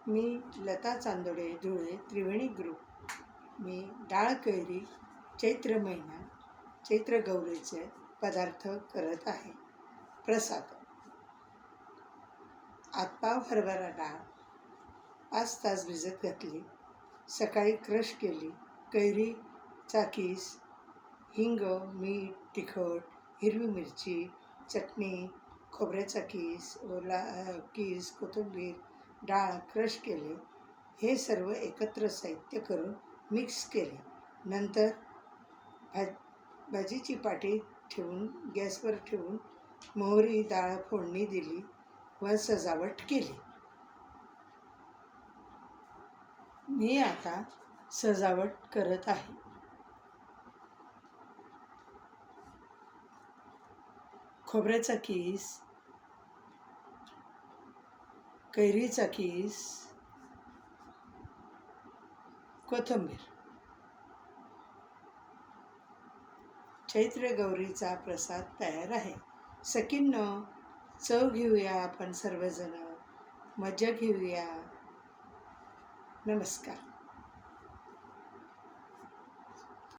मी लता चांदोडे धुळे त्रिवेणी group. मी डाळ कैरी चैत्र महिना चैत्र गौरीचे पदार्थ करत आहे. प्रसाद. आतपाव हरभरा डाळ 5 तास भिजत घातली. सकाळी क्रश केली. कैरीचा किस, हिंग, मीठ, तिखट, हिरवी मिरची, चटणी, खोबऱ्याचा किस, ओला किस, कोथिंबीर, डाळ क्रश केले. हे सर्व एकत्र साहित्य करून मिक्स केले. नंतर भाजीची पाटी ठेवून गॅसवर ठेवून मोहरी डाळ फोडणी दिली व सजावट केली. मी आता सजावट करत आहे. खोबऱ्याचा किस, कैरीचा किस, कोथिंबीर. चैत्र गौरीचा प्रसाद तयार आहे. सखींनो, चव घेऊया आपण सर्वजण, मजा घेऊया. नमस्कार.